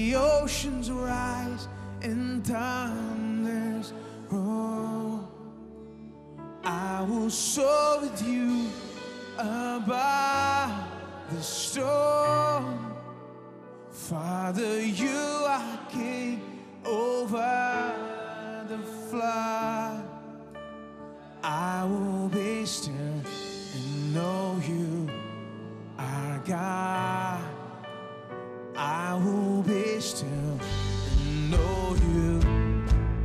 the oceans rise and thunders roll, I will soar with you above the storm. Father, you are king over the flood. I will be still and know you are God. I will be still and know you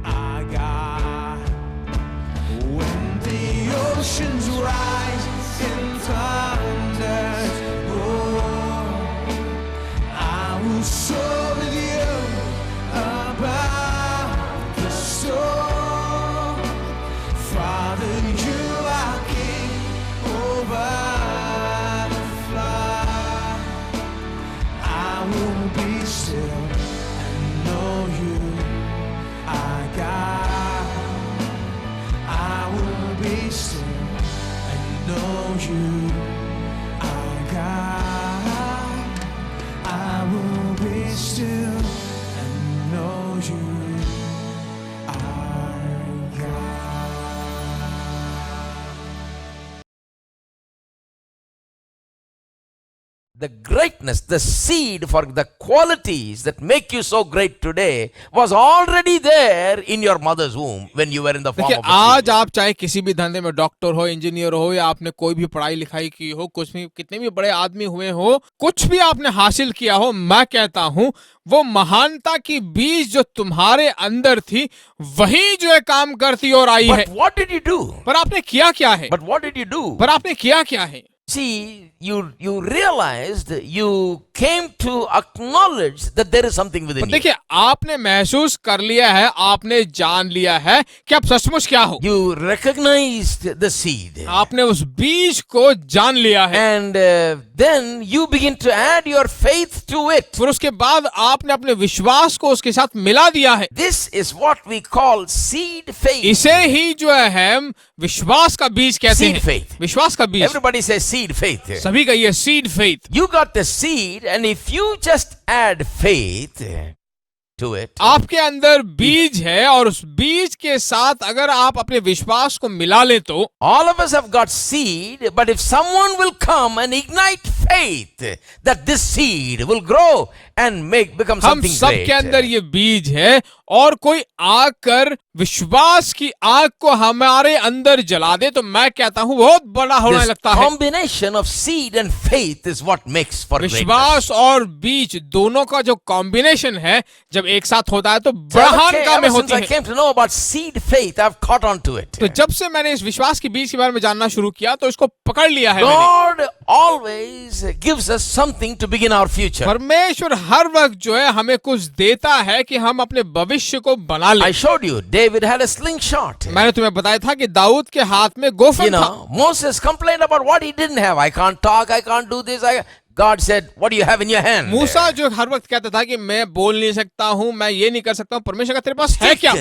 are God. When the oceans rise and thunders roar, I will soar with you above the storm. Father, you are king over the flood. I will be still and know you are God. I will be still and know you are God. I will be still and know you are God. The greatness, the seed for the qualities that make you so great today was already there in your mother's womb when you were in the form देखिए of a आज seed. आप चाहे किसी भी धंधे में doctor हो, engineer हो, या आपने कोई भी पढ़ाई लिखाई की हो, कुछ भी, कितने भी बड़े आदमी हुए हो, कुछ भी आपने हासिल किया हो, मैं कहता हूं वो महानता की बीज जो तुम्हारे अंदर थी वही जो है काम करती और आई है। But what did you do? पर आपने किया क्या है? But what did you do? पर आपने किया क्या है? See, you realized, you came to acknowledge that there is something पर within you. देखिए आपने महसूस कर लिया है, आपने जान लिया है कि आप सचमुच क्या हो। You recognized the seed. आपने उस बीज को जान लिया है, And then you begin to add your faith to it. फिर उसके बाद आपने अपने विश्वास को उसके साथ मिला दिया है। This is what we call seed faith. इसे ही जो है हम विश्वास का बीज कहते Seed हैं। faith. विश्वास का बीज, Everybody says seed faith. सभी का ये seed faith. You got the seed, and if you just add faith to it, आपके अंदर बीज है और उस बीज के साथ अगर आप अपने विश्वास को मिला ले तो all of us have got seed, but if someone will come and ignite faith that this seed will grow and become हम something सब के अंदर great. ये बीज है और कोई आकर विश्वास की आग को हमारे अंदर जला दे तो मैं कहता हूं बहुत बड़ा होने This लगता है। combination of seed and faith is what makes for greatness. विश्वास और बीज दोनों का जो कॉम्बिनेशन है जब एक साथ होता है तो So महान ever कामें since होती I हैं। came to know about seed faith, I've caught on to it. तो जब से मैंने इस विश्वास की बीज के बारे में जानना शुरू किया तो इसको पकड़ लिया है मैंने। God always gives us something to begin our future. परमेश्वर हर वक्त जो है हमें कुछ देता है कि हम अपने भविष्य को बना लें। I showed you, David had a slingshot. मैंने तुम्हें बताया था कि दाऊद के हाथ में गोफन था। Moses complained about what he didn't have. I can't talk, I can't do this. God said, what do you have in your hand? मूसा जो हर वक्त कहता था कि मैं बोल नहीं सकता हूं, मैं ये नहीं कर सकता हूं, परमेश्वर का तेरे पास है क्या?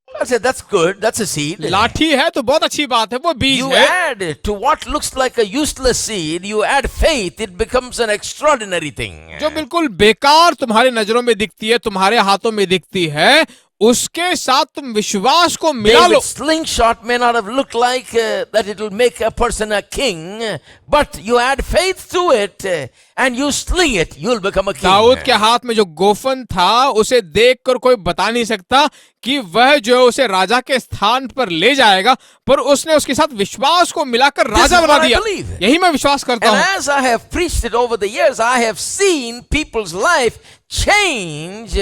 I said, that's good, that's a seed. लाठी है तो बहुत अच्छी बात है, वो बीज You है। add to what looks like a useless seed, you add faith, it becomes an extraordinary thing. जो बिल्कुल बेकार तुम्हारी नजरों में दिखती है, तुम्हारे हाथों में दिखती है, उसके साथ तुम विश्वास को मिला लो। David's slingshot may not have looked like that it will make a person a king, but you add faith to it and you sling it, you'll become a king. Dawood के हाथ में जो गोफन था उसे देखकर कोई बता नहीं सकता कि वह जो उसे राजा के स्थान पर ले जाएगा, पर उसने उसके साथ विश्वास को मिलाकर राजा बना दिया। यही मैं विश्वास करता And हूँ। as I have preached it over the years, I have seen people's life change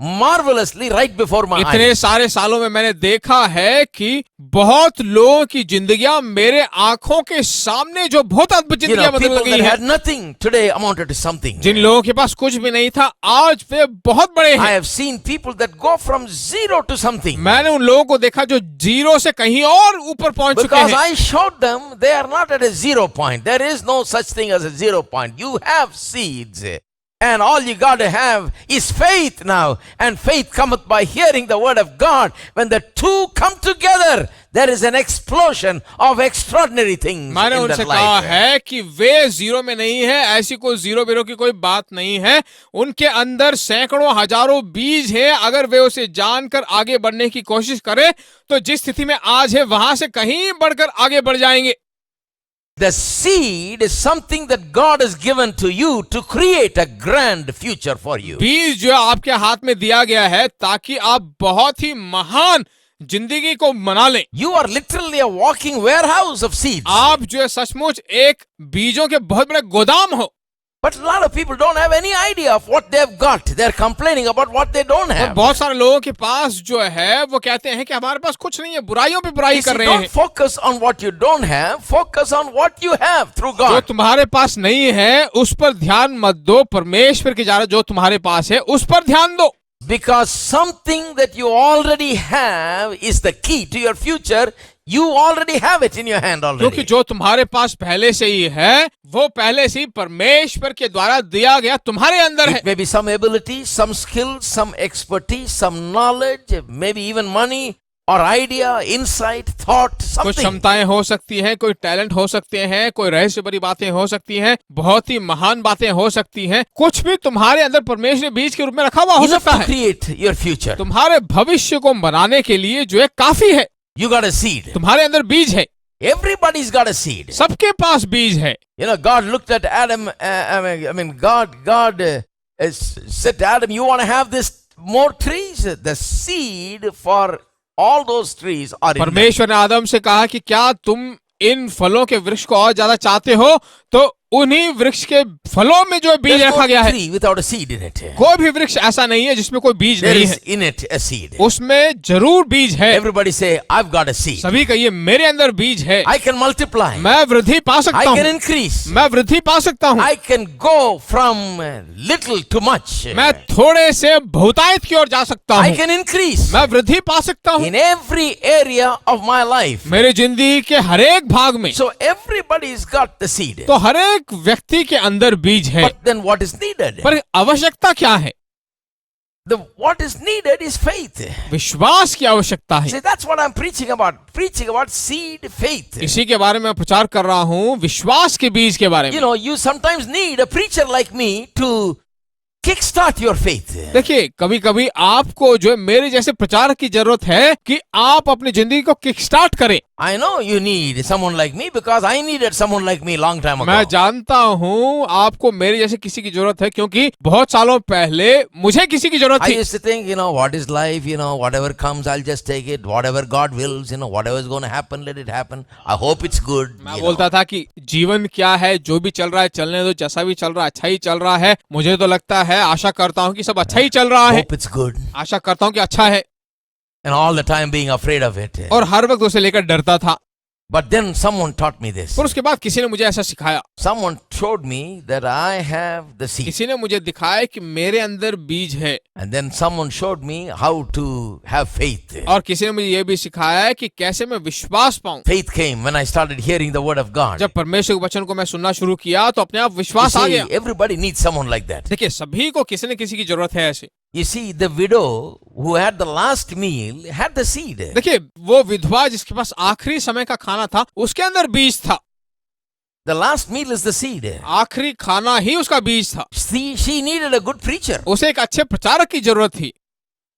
marvelously right before my इतने eyes. सारे सालों में मैंने देखा है कि बहुत लोगों की जिंदगियां मेरे आंखों के सामने जो बहुत अद्भुत जिंदगियां बदल People गई that है। had nothing today amounted to something. जिन लोगों के पास कुछ भी नहीं था आज वे बहुत बड़े I हैं। have seen people that go from zero to something. मैंने उन लोगों को देखा जो जीरो से कहीं और ऊपर पहुंच चुके Because हैं। I showed them they are not at a 0 point. There is no such thing as a 0 point. You have seeds. and all you got to have is faith now. And faith cometh by hearing the word of God. When the two come together, there is an explosion of extraordinary things मैंने in उनसे that कहा life. है कि वे zero में नहीं है, ऐसी कोई जीरो बीरो की कोई बात नहीं है। उनके अंदर सैकड़ों हजारों बीज है। अगर वे उसे जानकर आगे बढ़ने की कोशिश करें तो जिस स्थिति में आज है वहां से कहीं बढ़कर आगे बढ़ जाएंगे। The seed is something that God has given to you to create a grand future for you. बीज जो आपके हाथ में दिया गया है ताकि आप बहुत ही महान जिंदगी को मना लें। You are literally a walking warehouse of seeds. आप जो है सचमुच एक बीजों के बहुत बड़े गोदाम हो। But a lot of people don't have any idea of what they've got. They're complaining about what they don't और have. बहुत सारे लोगों के पास जो है वो कहते हैं कि हमारे पास कुछ नहीं है, बुराइयों पे बुराई You see, कर रहे don't हैं। focus on what you don't have. Focus on what you have through जो God. तुम्हारे पास नहीं है उस पर ध्यान मत दो, परमेश्वर की जा जो तुम्हारे पास है उस पर ध्यान दो। Because something that you already have is the key to your future. You already have it in your hand क्योंकि already. जो तुम्हारे पास पहले से ही है वो पहले से ही परमेश्वर के द्वारा दिया गया तुम्हारे अंदर है। It may be some ability, some skill, some expertise, some knowledge, maybe even money or idea, insight, thought, कुछ something. क्षमताएं हो सकती हैं, कोई टैलेंट हो सकते हैं, कोई रहस्य भरी बातें हो सकती हैं, बहुत ही महान बातें हो सकती हैं। कुछ भी तुम्हारे अंदर परमेश्वर ने बीज के रूप में रखा हुआ हो Enough सकता to है। create your future. तुम्हारे भविष्य को बनाने के लिए जो है काफी है। You got a seed. तुम्हारे अंदर बीज है, Everybody's got a seed. सबके पास बीज है। You know, God looked at Adam. God said to Adam, "You want to have this more trees? The seed for all those trees are in them." परमेश्वर ने आदम से कहा कि क्या तुम इन फलों के वृक्ष को और ज्यादा चाहते हो, तो उन्हीं वृक्ष के फलों में जो बीज There's रखा no गया है। tree without a seed in it. कोई भी वृक्ष ऐसा नहीं है जिसमें कोई बीज There नहीं is है, in it a seed. उसमें जरूर बीज है। Everybody say, "I've got a seed. सभी कहिए मेरे अंदर बीज है, I can multiply. मैं वृद्धि पा सकता I can हूँ, increase. मैं वृद्धि पा सकता हूँ, I can go from little to much. मैं थोड़े से बहुतायत की ओर जा सकता I हूँ, can increase मैं वृद्धि पा सकता हूँ in every area of my life." मेरे जिंदगी के हर एक भाग में। So everybody's got the seed. तो हर एक व्यक्ति के अंदर बीज है, But then what is needed? पर आवश्यकता क्या है? What is needed is faith. विश्वास की आवश्यकता है। See, that's what I'm preaching about. Preaching about seed faith. इसी के बारे में मैं प्रचार कर रहा हूँ, विश्वास के बीज के बारे You में। know, you sometimes need a preacher like me to kickstart your faith. देखिए, कभी कभी आपको जो है मेरे जैसे प्रचारक की जरूरत है कि आप अपनी जिंदगी को किक स्टार्ट करें। I know you need someone like me because I needed someone like me long time मैं ago. जानता हूँ आपको मेरे जैसे किसी की जरूरत है, क्योंकि बहुत सालों पहले मुझे किसी की जरूरत I थी। used to think, you know, what is life? You know, whatever comes, I'll just take it. Whatever God wills, you know, whatever is going to happen, let it happen. I hope it's good. मैं you बोलता था कि जीवन क्या है, जो भी चल रहा है चलने दो, जैसा भी चल रहा है अच्छा ही चल रहा है। मुझे तो लगता है, आशा करता हूँ कि सब अच्छा ही चल रहा know. है, Hope it's good. आशा करता हूँ कि अच्छा है, And all the time being afraid of it. और हर वक्त उसे लेकर डरता था। But then someone taught me this. पर उसके बाद किसी ने मुझे ऐसा सिखाया, Someone showed me that I have the seed. किसी ने मुझे दिखाया कि मेरे अंदर बीज है, And then someone showed me how to have faith. और किसी ने मुझे ये भी सिखाया कि कैसे मैं विश्वास पाऊं। Faith came when I started hearing the word of God. जब परमेश्वर के वचन को मैं सुनना शुरू किया तो अपने आप You विश्वास आ see, गया। everybody needs someone like that. देखिए, सभी को किसी न किसी की जरूरत है ऐसे। You see, the widow who had the last meal had the seed. देखिए, वो विधवा जिसके पास आखिरी समय का खाना था, उसके अंदर बीज था। The last meal is the seed. आखिरी खाना ही उसका बीज था। She needed a good preacher. उसे एक अच्छे प्रचारक की जरूरत थी,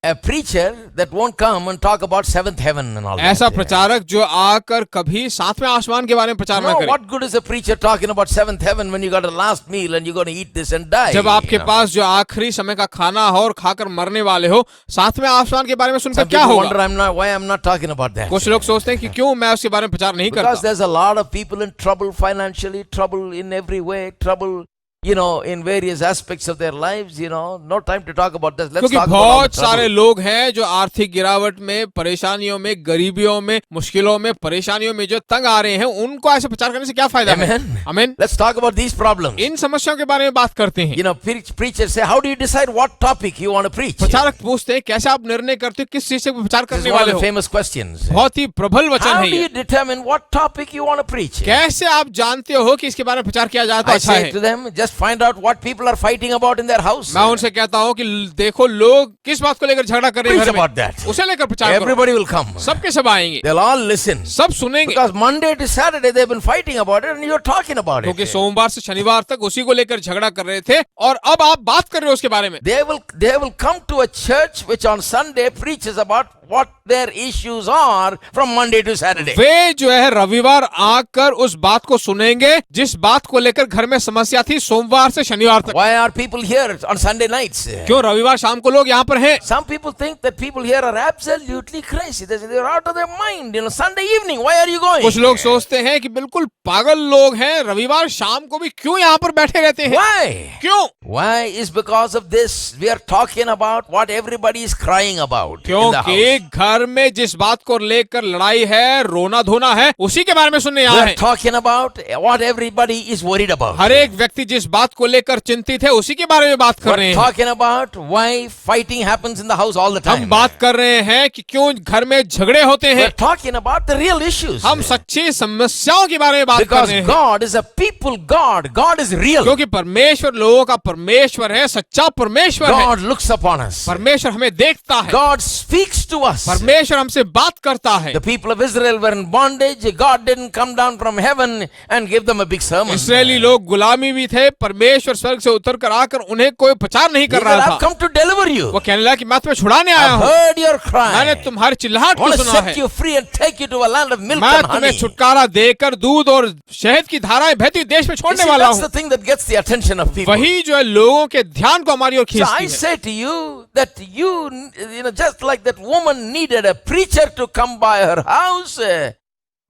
A preacher that won't come and talk about seventh heaven and all ऐसा that. प्रचारक जो आकर कभी सातवें आसमान के बारे में प्रचार न No, करे। what good is a preacher talking about seventh heaven when you got a last meal and you're going to eat this and die? जब आपके you know? पास जो आखिरी समय का खाना हो और खाकर मरने वाले हो, सातवें आसमान के बारे में सुनकर Some क्या people wonder होगा? why I'm not talking about that. कुछ लोग सोचते हैं कि क्यों मैं उसके बारे में प्रचार नहीं Because करता, there's a lot of people in trouble financially, trouble in every way, trouble, you know, in various aspects of their lives, you know. No time to talk about this. Let's क्योंकि talk about all the बहुत सारे trouble. लोग हैं जो आर्थिक गिरावट में, परेशानियों में, गरीबियों में, मुश्किलों में, परेशानियों में जो तंग आ रहे हैं, उनको ऐसे प्रचार करने से क्या फायदा है? Amen. आमीन। Let's talk about these problems. इन समस्याओं के बारे में बात करते हैं। You know, preachers say, how do you decide what topic you want to preach? This प्रचारक पूछते हैं, कैसे आप निर्णय करते हो किस चीज से प्रचार is करने one of वाले the हो? famous questions. बहुत ही प्रबल वचन How है do ये। you determine what topic you want to preach? कैसे आप जानते हो कि इसके बारे में प्रचार किया जाए तो I अच्छा say है? to them, just find out what people are fighting about in their house. मैं उनसे कहता हूँ कि देखो लोग किस बात को लेकर झगड़ा कर रहे हैं Preach घर में, about that. उसे लेकर प्रचार करो। Everybody will come. सबके सब आएंगे, They'll all listen. सब सुनेंगे, Because Monday to Saturday they've been fighting about it and you're talking about क्योंकि it. सोमवार से शनिवार तक उसी को लेकर झगड़ा कर रहे थे और अब आप बात कर रहे हो उसके बारे में। They will come to a church which on Sunday preaches about what their issues are from Monday to Saturday. वे जो है रविवार आकर उस बात को सुनेंगे जिस बात को लेकर घर में समस्या थी सोमवार से शनिवार तक। Why are people here on Sunday nights? क्यों रविवार शाम को लोग यहाँ पर हैं? Some people think that people here are absolutely crazy. They're out of their mind. You know, Sunday evening, why are you going? कुछ लोग सोचते हैं कि बिल्कुल पागल लोग हैं, रविवार शाम को भी क्यों यहाँ पर बैठे रहते हैं? Why? क्यों? Why is because of this. We are talking about what everybody is crying about in the house. क्योंकि घर में जिस बात को लेकर लड़ाई है, रोना धोना है, उसी के बारे में सुनने We यहाँ are है। talking about what everybody is worried about. हर एक व्यक्ति जिस बात को लेकर चिंतित है उसी के बारे में बात कर रहे We're हैं। talking about why fighting happens in the house all the हम time. बात कर रहे हैं कि क्यों घर में झगड़े होते हैं। We're talking about the real issues. हम सच्ची समस्याओं के बारे में बात कर Because रहे हैं, God is a people God. God is real. क्योंकि परमेश्वर लोगों का परमेश्वर है, सच्चा परमेश्वर है। God looks upon us. परमेश्वर हमें देखता है, God speaks to us. परमेश्वर हमसे बात करता है। The people of Israel were in bondage. God didn't come down from heaven and give them a big sermon. Israeli लोग गुलामी भी थे, परमेश्वर स्वर्ग से उतर कर आकर उन्हें कोई प्रचार नहीं He कर said, रहा I've था। come to deliver you. वो कहने लगा कि मैं तुम्हें छुड़ाने आया I've हूँ, heard your cry. मैंने तुम्हारी चिल्लाहट I को want to सुना है, set you free and take you to a land of milk मैं and तुम्हें honey. छुटकारा देकर दूध और शहद की धाराएं बहती हुई देश में You छोड़ने see, वाला that's हूँ। the thing that gets the attention of people. वही जो है लोगों के ध्यान को हमारी ओर So खींचती I है। say to you that you know, just like that woman needed a preacher to come by her house,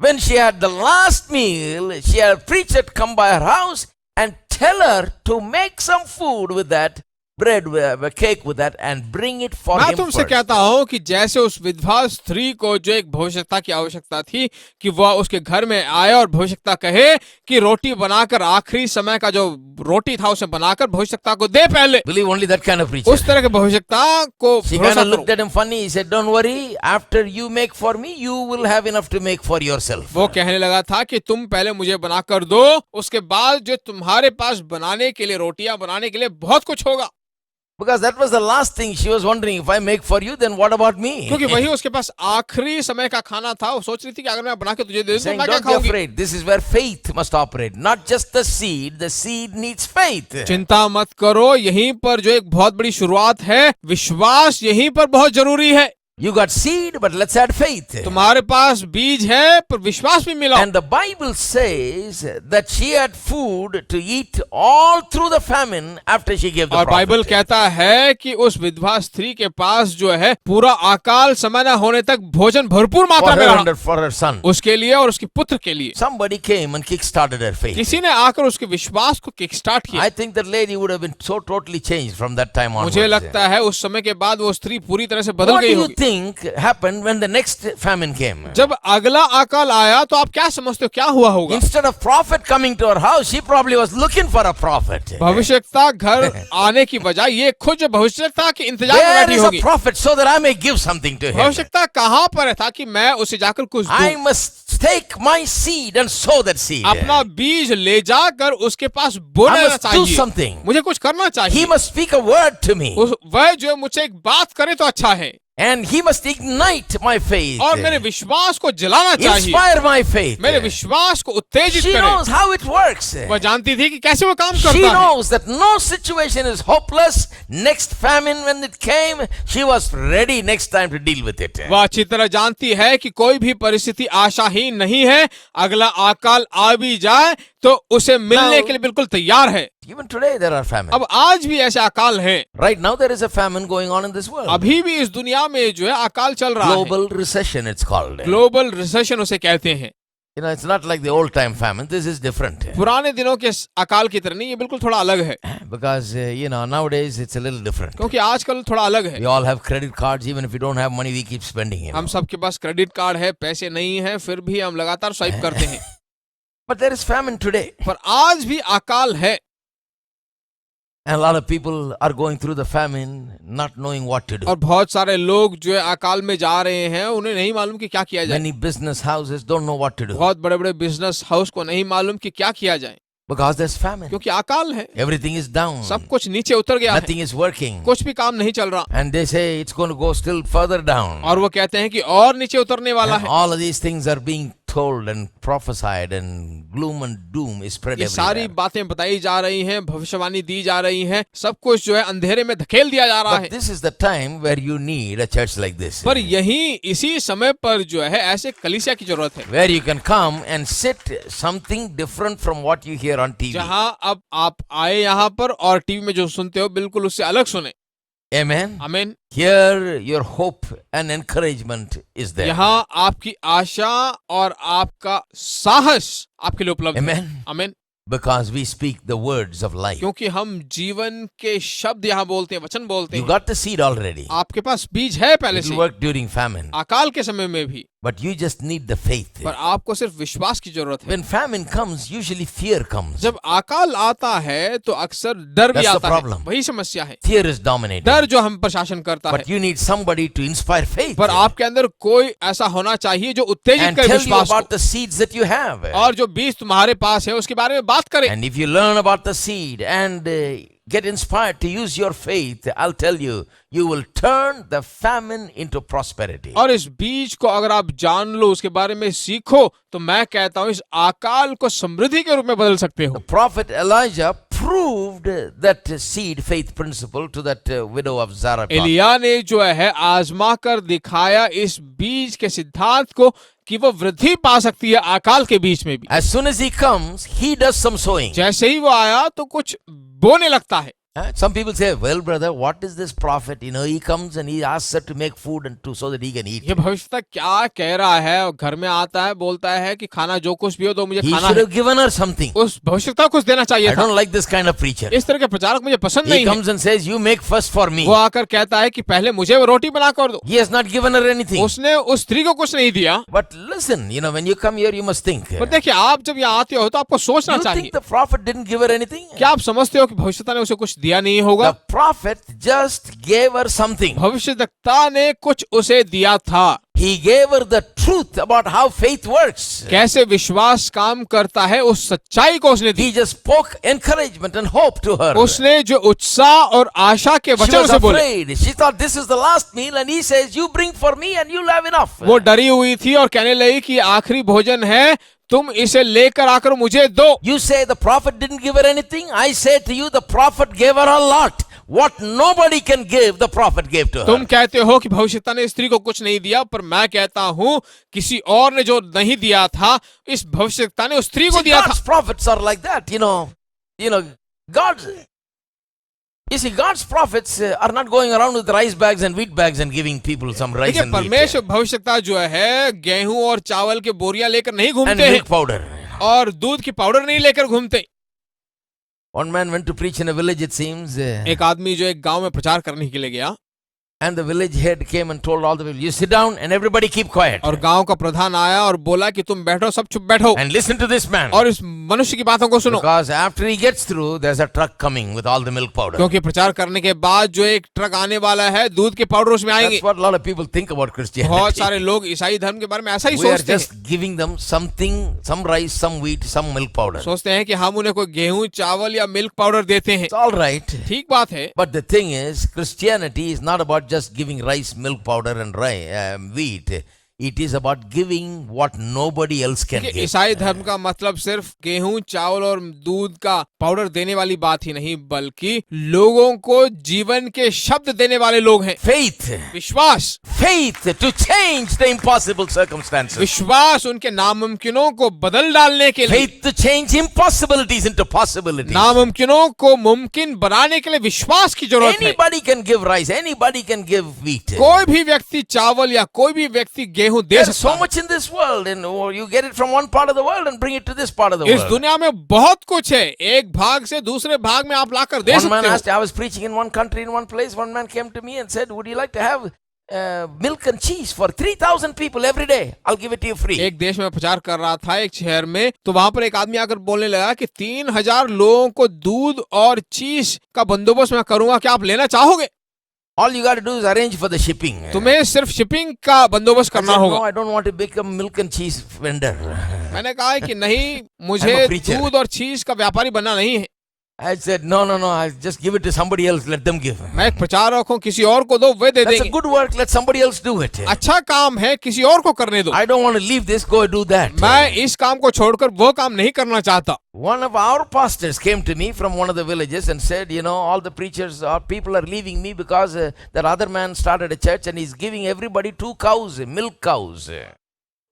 when she had the last meal, she had a preacher to come by her house and tell her to make some food with that bread, a cake with that, and bring it for मैं him तुमसे first. कहता हूँ कि जैसे उस विधवा स्त्री को जो एक भविष्यता की आवश्यकता थी कि वह उसके घर में आए और भविष्यता कहे कि रोटी बनाकर आखिरी समय का जो रोटी था उसे बनाकर भविष्यता को दे पहले, Believe only that kind of preacher. उस तरह के भविष्यता को She भरोसा kind of करो। looked at him funny. He said, "Don't worry. After you make for me, you will have enough to make for yourself." वो कहने लगा था कि तुम पहले मुझे बनाकर दो, उसके बाद जो तुम्हारे पास बनाने के लिए रोटियां बनाने के लिए बहुत कुछ होगा। Because that was the last thing she was wondering. If I make for you, then what about me? क्योंकि वही उसके पास आखिरी समय का खाना था। वो सोच रही थी कि अगर मैं बना के तुझे दे दूं तो Saying, मैं क्या don't be खाऊंगी। afraid. This is where faith must operate. Not just the seed. The seed needs faith. चिंता मत करो, यहीं पर जो एक बहुत बड़ी शुरुआत है, विश्वास यहीं पर बहुत जरूरी है। You got seed, but let's add faith. तुम्हारे पास बीज है पर विश्वास भी मिला। And the Bible says that she had food to eat all through the famine after she gave the और बाइबल prophet. कहता है कि उस विधवा स्त्री के पास जो है पूरा अकाल समय न होने तक भोजन भरपूर For मात्रा में her रहा, and for her son. उसके लिए और उसके पुत्र के लिए। Somebody came and kick-started her faith. किसी ने आकर उसके विश्वास को किक स्टार्ट किया। I think that lady would have been so totally changed from that time onwards. मुझे लगता है उस समय के बाद वो स्त्री पूरी तरह से बदल What do गई you होगी। think happened when the next famine came? जब अगला अकाल आया तो आप क्या समझते हो क्या हुआ होगा? Instead of prophet coming to her house, she probably was looking for a prophet. भविष्यता घर आने की बजाय ये खुद जो भविष्यता के इंतजार में Where बैठी is a होगी। prophet so that I may give something to him? भविष्यता कहाँ पर है ताकि मैं उसे जाकर कुछ I दूं। must take my seed and sow that seed. अपना बीज ले जाकर उसके पास I बोना must do चाहिए। something. मुझे कुछ करना He चाहिए। must speak a word to me. वह जो है मुझसे एक बात करे तो अच्छा है And he must ignite my faith. और मेरे विश्वास को जलाना चाहिए, Inspire my faith. मेरे विश्वास को उत्तेजित She करे। knows how it works. वह जानती थी कि कैसे वो काम She करता है। knows that no situation is hopeless. Next famine when it came, she was ready next time to deal with it. वह अच्छी तरह जानती है कि कोई भी परिस्थिति आशाहीन नहीं है, अगला अकाल आ भी जाए तो उसे मिलने के लिए बिल्कुल तैयार है। Even today there are famines. अब आज भी ऐसे अकाल हैं। Right now there is a famine going on in this world. अभी भी इस दुनिया में जो है अकाल चल रहा है। Global recession it's called. Global recession उसे कहते हैं। You know, it's not like the old time famine. This is different. पुराने दिनों के अकाल की तरह नहीं, ये बिल्कुल थोड़ा अलग है। Because, you know, nowadays it's a little different. क्योंकि आजकल थोड़ा अलग है। We all have credit cards. Even if we don't have money, we keep spending it. हम सबके पास क्रेडिट कार्ड है, पैसे नहीं है, फिर भी हम लगातार स्वाइप करते हैं। But there is famine today. पर आज भी अकाल है And a lot of people are going through the famine not knowing what to do. और बहुत सारे लोग जो है अकाल में जा रहे हैं, उन्हें नहीं मालूम कि क्या किया जाए। Many business houses don't know what to do. बहुत बड़े बड़े बिजनेस हाउस को नहीं मालूम कि क्या किया जाए। Because there's famine. क्योंकि अकाल है, Everything is down. सब कुछ नीचे उतर गया है, Nothing is working. कुछ भी काम नहीं चल रहा। And they say it's going to go still further down. और वो कहते हैं कि और नीचे उतरने वाला And है। all of these things are being told and prophesied, and gloom and doom is spread ये सारी everywhere. बातें बताई जा रही हैं, भविष्यवाणी दी जा रही हैं, सब कुछ जो है अंधेरे में धकेल दिया जा रहा But है। this is the time where you need a church like this, पर यही इसी समय पर जो है ऐसे कलीसिया की जरूरत है, where you can come and sit something different from what you hear on TV. जहां अब आप आए यहाँ पर और टीवी में जो सुनते हो बिल्कुल उससे अलग सुने। Amen. आमीन। Here your hope and encouragement is there. यहाँ आपकी आशा और आपका साहस आपके लिए उपलब्ध है। Amen. आमीन। Because we speak the words of life. क्योंकि हम जीवन के शब्द यहाँ बोलते हैं, वचन बोलते You हैं। got the seed already. आपके पास बीज है पहले It से, will work during famine. अकाल के समय में भी, But you just need the faith. पर आपको सिर्फ विश्वास की जरूरत है। When famine comes, usually fear comes. जब अकाल आता है तो अक्सर डर भी That's the आता है, problem. वही समस्या है। Fear is dominating. डर जो हम पर शासन करता है, But you need somebody to inspire faith पर आपके अंदर कोई ऐसा होना चाहिए जो उत्तेजित and करे tell you विश्वास about को, the seeds that you have. और जो बीज तुम्हारे पास है उसके बारे में बात करे। And if you learn about the seed and get inspired to use your faith, I'll tell you, you will turn the famine into prosperity. और इस बीज को अगर आप जान लो, उसके बारे में सीखो, तो मैं कहता हूं इस अकाल को समृद्धि के रूप में बदल सकते हो। The prophet Elijah proved that seed faith principle to that widow of Zarephath. Elia ने जो है आजमा कर दिखाया इस बीज के सिद्धांत को कि वो वृद्धि पा सकती है अकाल के बीच में भी। As soon as he comes, he does some sowing. जैसे ही वो आया तो कुछ बोने लगता है। Some people say, well, brother, what is this prophet? You know, he comes and he asks her to make food and so that he can eat. ये भविष्यता क्या कह रहा है, और घर में आता है, बोलता है कि खाना जो कुछ भी हो तो मुझे He खाना should है। have given her something. उस भविष्यता कुछ देना चाहिए I था। don't like this kind of preacher. इस तरह के प्रचारक मुझे पसंद He नहीं है। comes and says, you make first for me. वो आकर कहता है कि पहले मुझे वो रोटी बना कर दो। He has not given her anything. उसने उस स्त्री को कुछ नहीं दिया। But listen, you know, when you come here, you must think. पर देखिए, आप जब यहाँ आते हो तो आपको सोचना You चाहिए। think the prophet didn't give her anything? क्या आप समझते हो कि भविष्यता ने उसे कुछ दिया नहीं होगा? The prophet just gave her something. भविष्यद्वक्ता ने कुछ उसे दिया था। He gave her the truth about how faith works. कैसे विश्वास काम करता है, उस सच्चाई को उसने दी। He just spoke encouragement and hope to her. उसने जो उत्साह और आशा के She वचन was उसे बोले। afraid. She thought this is the last meal, and he says, "You bring for me, and you'll have enough." वो डरी हुई थी और कहने लगी कि आखिरी भोजन है, तुम इसे लेकर आकर मुझे दो। You say the prophet didn't give her anything. I say to you, the prophet gave her a lot. What nobody can give, the prophet gave to her. तुम कहते हो कि भविष्यता ने स्त्री को कुछ नहीं दिया, पर मैं कहता हूँ किसी और ने जो नहीं दिया था, इस भविष्यता ने उस स्त्री को See, दिया था। God's prophets are like that, you know. God's. You see, God's prophets are not going around with rice bags and wheat bags and giving people some rice देखिए, and wheat परमेश्वर भविष्यता जो है गेहूं और चावल के बोरियां लेकर नहीं and घूमते हैं milk powder. और दूध की पाउडर नहीं लेकर घूमते। One man went to preach in a village, it seems, एक आदमी जो एक गांव में प्रचार करने के लिए गया, and the village head came and told all the people, "You sit down and everybody keep quiet और गांव का प्रधान आया और बोला कि तुम बैठो, सब चुप बैठो and listen to this man. और इस मनुष्य की बातों को सुनो, Because after he gets through, there's a truck coming with all the milk powder." क्योंकि प्रचार करने के बाद जो एक ट्रक आने वाला है, दूध के पाउडर उसमें आएंगे। That's what a lot of people think about बहुत Christianity. सारे लोग ईसाई धर्म के बारे में ऐसा ही We are सोचते हैं, just giving them something, some rice, some wheat, some milk powder. सोचते हैं कि हम उन्हें कोई गेहूं, चावल या मिल्क पाउडर देते हैं। It's all right. ठीक बात है, But the thing is, Christianity is not about just giving rice, milk powder, and wheat. It is about giving what nobody else can कि give. ईसाई धर्म का मतलब सिर्फ गेहूं, चावल और दूध का पाउडर देने वाली बात ही नहीं, बल्कि लोगों को जीवन के शब्द देने वाले लोग हैं। Faith. विश्वास, Faith to change the impossible circumstances. विश्वास उनके नामुमकिनों को बदल डालने के लिए, Faith to change impossibilities into possibilities. नामुमकिनों को मुमकिन बनाने के लिए विश्वास की जरूरत है। Anybody can give rice. Anybody can give wheat. कोई भी व्यक्ति चावल या कोई भी व्यक्ति गेहूं दे There's सकता so है। much in this world, and you get it from one part of the world and bring it to this part of the इस world. दुनिया में बहुत कुछ है, एक भाग से दूसरे भाग में आप लाकर दे One man सकते asked, हो। I was preaching in one country, in one place. One man came to me and said, "Would you like to have milk and cheese for 3,000 people every day? I'll give it to you free." एक देश में प्रचार कर रहा था, एक शहर में, तो वहां पर एक आदमी आकर बोलने लगा कि 3,000 लोगों को दूध और चीज का बंदोबस्त मैं करूंगा, क्या आप लेना चाहोगे? All you got to do is arrange for the shipping. तुम्हें सिर्फ शिपिंग का बंदोबस्त I करना said, होगा। no, I don't want to become milk and cheese vendor. मैंने कहा है कि नहीं, मुझे I'm a preacher. दूध और चीज का व्यापारी बनना नहीं है। I said, no, I just give it to somebody else, let them give. मैं एक प्रचारक हूँ, किसी और को दो, वे दे That's a देंगे। good work, let somebody else do it. अच्छा काम है, किसी और को करने दो। I don't want to leave this, go and do that. मैं इस काम को छोड़कर वो काम नहीं करना चाहता। One of our pastors came to me from one of the villages and said, all the preachers or people are leaving me because that other man started a church and he's giving everybody 2 cows, milk cows.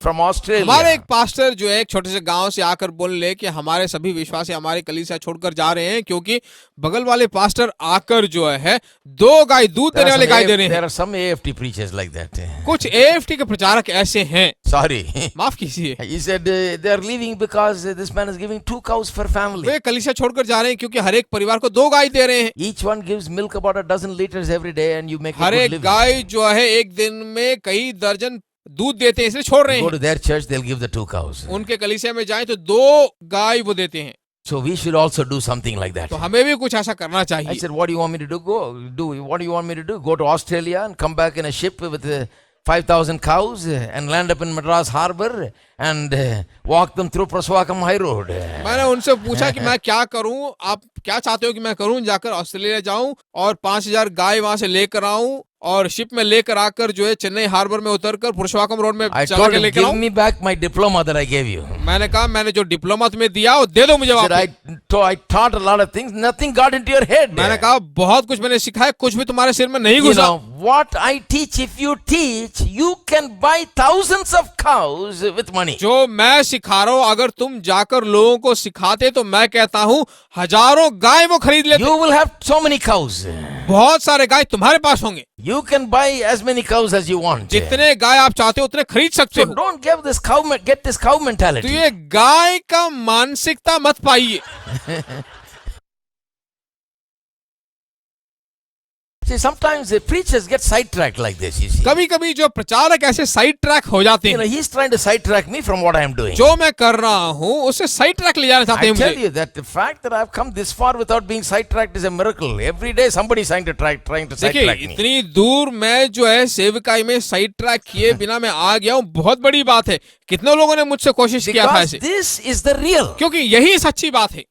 From Australia. हमारे एक pastor जो है एक छोटे से गांव से आकर बोलने कि हमारे सभी विश्वासी हमारे कलीसिया छोड़कर जा रहे हैं क्योंकि बगल वाले पास्टर आकर जो है 2 गाय दूध देने वाले गाय दे रहे हैं। There are some AFT preachers like that. कुछ AFT के प्रचारक ऐसे हैं। Sorry. माफ कीजिए। He said they are leaving because this man is giving 2 cows per family. वे कलीसिया छोड़कर जा रहे हैं क्योंकि हर एक परिवार को 2 गाय दे रहे हैं। Each one gives milk about a dozen liters every day and you make a her good एक living. गाय जो है एक दिन में कई दर्जन दूध देते हैं, इसलिए छोड़ रहे Go to हैं। their church, they'll give the 2 cows. उनके कलीसिया में जाएं तो 2 गाय वो देते हैं। So we should also do something like that. तो हमें भी कुछ ऐसा करना I चाहिए। said, what do you want me to do? What do you want me to do? Go to Australia and come back in a ship with 5,000 cows and land up in Madras Harbor and walk them through Praswakam High Road. मैंने उनसे पूछा कि मैं क्या करूं, आप क्या चाहते हो कि मैं करूं? जाकर ऑस्ट्रेलिया जाऊं और 5,000 गाय वहां से लेकर आऊं और शिप में लेकर आकर जो है चेन्नई हार्बर में उतरकर पुरुषवाकम रोड में I चला told के him, लेकर give आऊं। me back my diploma that I gave you. मैंने कहा मैंने जो डिप्लोमा तुम्हें दिया वो दे दो मुझे He said, वापस। I taught a lot of things, nothing got into your head. मैंने कहा बहुत कुछ मैंने सिखाया, कुछ भी तुम्हारे सिर में नहीं You घुसा। know, what I teach, if you teach, you can buy thousands of cows with money. जो मैं सिखा रहा हूं अगर तुम जाकर लोगों को सिखाते तो मैं कहता हूं हजारों गाय वो खरीद लेते। You will have so many cows. बहुत सारे गाय तुम्हारे पास होंगे। You can buy as many cows as you want. जितने गाय आप चाहते हो उतने खरीद सकते So हो। don't get this cow तो mentality. ये गाय का मानसिकता मत पाइए। See, sometimes the preachers get sidetracked like this, you see. कभी कभी जो प्रचारक ऐसे साइड ट्रैक हो जाते हैं। He's trying to sidetrack me from what I am doing. जो मैं कर रहा हूँ उससे साइड ट्रैक ले जाना चाहते I हैं tell मुझे। you that the fact that I've come this far without being sidetracked is a miracle. Every day somebody is trying to देखिए sidetrack me. इतनी दूर मैं जो है सेवकाई में साइड ट्रैक किए बिना मैं आ गया हूँ, बहुत बड़ी बात है। कितने लोगों ने मुझसे कोशिश किया था Because ऐसे, this is the real. क्योंकि यही सच्ची बात है।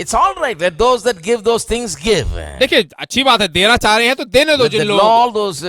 It's all right. Let those that give those things give. देखिए अच्छी बात है, देना चाह रहे हैं तो देने दो। Let जिन the, लोगों को all those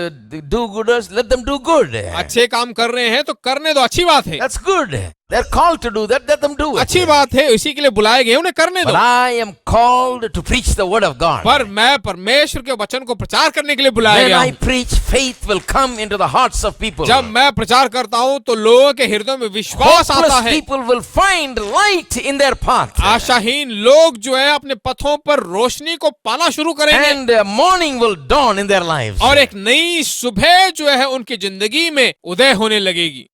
do-gooders, let them do good. अच्छे काम कर रहे हैं तो करने दो, अच्छी बात है। That's good. They're called to do that. Let them do it. अच्छी बात है, इसी के लिए बुलाए गए, उन्हें करने But दो। I am called to preach the word of God. पर मैं परमेश्वर के वचन को प्रचार करने के लिए बुलाया When गया I हूँ। preach, faith will come into the hearts of people. जब मैं प्रचार करता हूँ तो लोगों के हृदय में विश्वास आता Hopeless है। people will find light in their path. आशाहीन लोग जो है अपने पथों पर रोशनी को पाना शुरू करेंगे And morning will dawn in their lives. और एक नई सुबह जो है उनकी जिंदगी में उदय होने लगेगी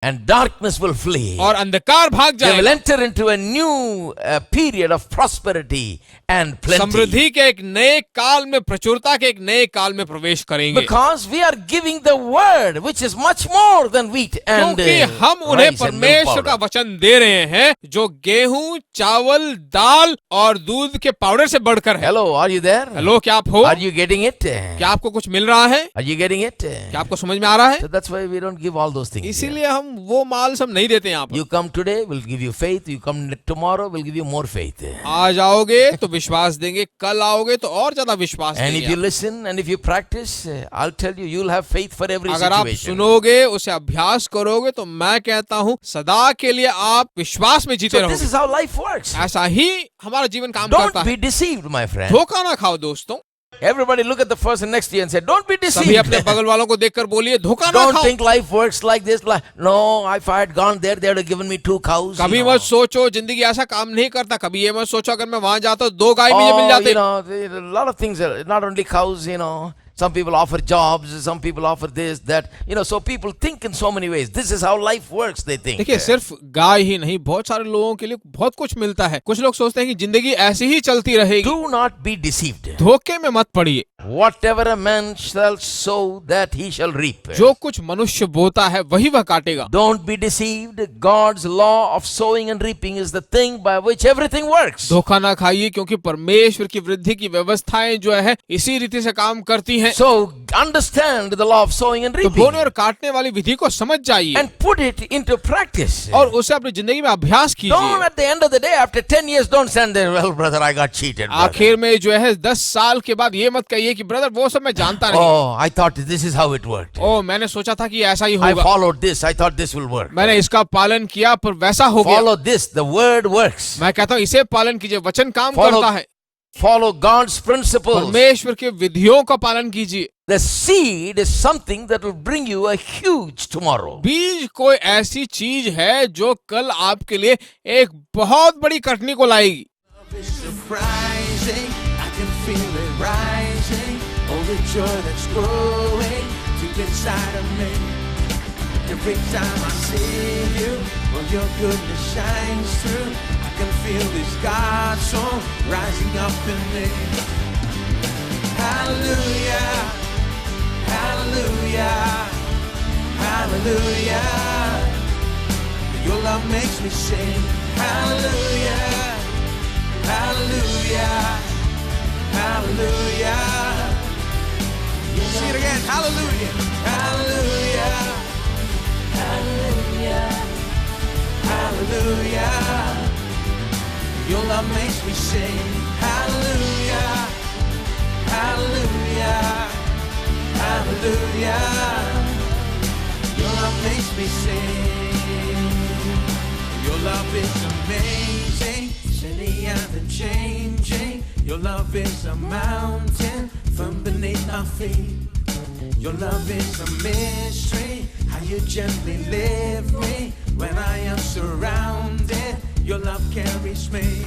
And darkness will flee. और अंधकार भाग They will जाएगा। enter into a new period of prosperity and plenty. समृद्धि के एक नए काल में, प्रचुरता के एक नए काल में प्रवेश करेंगे। Because we are giving the word which is much more than wheat and क्योंकि हम उन्हें rice and milk परमेश्वर का powder. वचन दे रहे हैं जो गेहूं, चावल, दाल और दूध के पाउडर से बढ़कर है। Hello, are you there? Hello, क्या आप हो? Are you getting it? क्या आपको कुछ मिल रहा है? Are you getting it? क्या आपको समझ में आ रहा है? So that's why we don't give all those things. इसीलिए हम वो माल सब नहीं देते यहाँ पर। You come today, we'll give you faith. You come tomorrow, we'll give you more faith. आ जाओगे तो विश्वास देंगे, कल आओगे तो और ज्यादा विश्वास And if देंगे। you listen and if you practice, I'll tell you, you'll have faith for every अगर आप situation. सुनोगे, उसे अभ्यास करोगे तो मैं कहता हूँ सदा के लिए आप विश्वास में जीते So this रहोगे। is how life works. ऐसा ही हमारा जीवन काम करता Don't be है। deceived, my friend. धोखा ना खाओ दोस्तों। Everybody look at the person next to you and say, don't be सभी अपने deceived. बगल वालों को देखकर बोलिए धोखा ना Don't खाओ। think life works like this. No, if I had gone there, they would have given me 2 cows. कभी you know. मत सोचो जिंदगी ऐसा काम नहीं करता। कभी ये मत सोचो अगर मैं वहां जाता तो 2 गाय मुझे मिल Oh, जाते। you know, a lot of things, not only cows, you know. Some people offer jobs, some people offer this, that. You know, so people think in so many ways. This is how life works, they think. देखिए सिर्फ गाय ही नहीं, बहुत सारे लोगों के लिए बहुत कुछ मिलता है। कुछ लोग सोचते हैं कि जिंदगी ऐसी ही चलती रहेगी। Do not be deceived. धोखे में मत पड़िए। Whatever a man shall sow, that he shall reap. जो कुछ मनुष्य बोता है वही वह काटेगा। Don't be deceived. God's law of sowing and reaping is the thing by which everything works. धोखा ना खाइए क्योंकि परमेश्वर की वृद्धि की व्यवस्थाएं जो है इसी रीति से काम करती हैं। हैं। So understand the law of sowing and तो reaping बोने और काटने वाली विधि को समझ जाइए and put it into practice. और उसे अपनी जिंदगी में अभ्यास Don't कीजिए। at the end of the day, after 10 years, don't stand there, well, brother, I got cheated. brother." आखिर में जो है 10 साल के बाद ये मत कहिए कि ब्रदर वो सब मैं जानता नहीं। Oh, I thought this is how it worked. ओ मैंने सोचा था कि ऐसा ही I होगा, followed this. I thought this will work. मैंने इसका पालन किया पर वैसा हो गया। Follow this. The word works. मैं कहता हूँ इसे पालन कीजिए, वचन काम Follow- करता है। Follow God's principles. परमेश्वर के विधियों का पालन कीजिए। The seed is something that will bring you a huge tomorrow. बीज कोई ऐसी चीज है जो कल आपके लिए एक बहुत बड़ी कटनी को लाएगी। It's surprising, I can feel it rising. Oh, the joy that's growing deep inside of me. Every time I see you, well, your goodness shines through. I can feel this God song rising up in me. Hallelujah, hallelujah, hallelujah. Your love makes me sing. Hallelujah. Hallelujah, hallelujah. See it again. Hallelujah, hallelujah, hallelujah, hallelujah. Your love makes me sing. Hallelujah, hallelujah, hallelujah. Your love makes me sing. Your love is amazing. And changing. Your love is a mountain from beneath our feet. Your love is a mystery. How you gently lift me when I am surrounded. Your love carries me.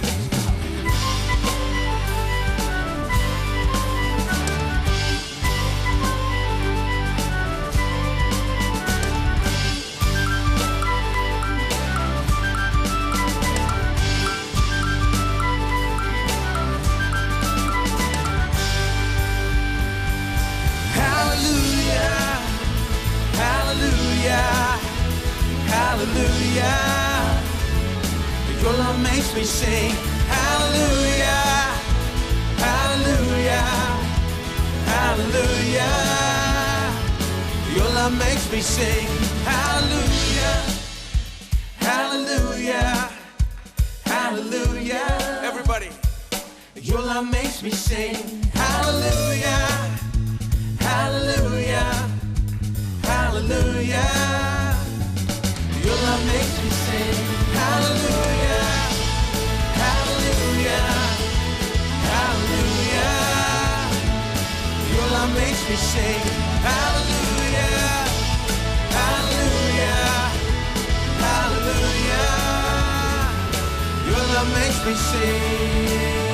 Hallelujah, your love makes me sing. Hallelujah, hallelujah, hallelujah. Your love makes me sing. Hallelujah, hallelujah, hallelujah. Everybody, your love makes me sing. Hallelujah, hallelujah, hallelujah. Your love makes me sing. Hallelujah, hallelujah, hallelujah. Your love makes me sing. Hallelujah, hallelujah, hallelujah. Your love makes me sing.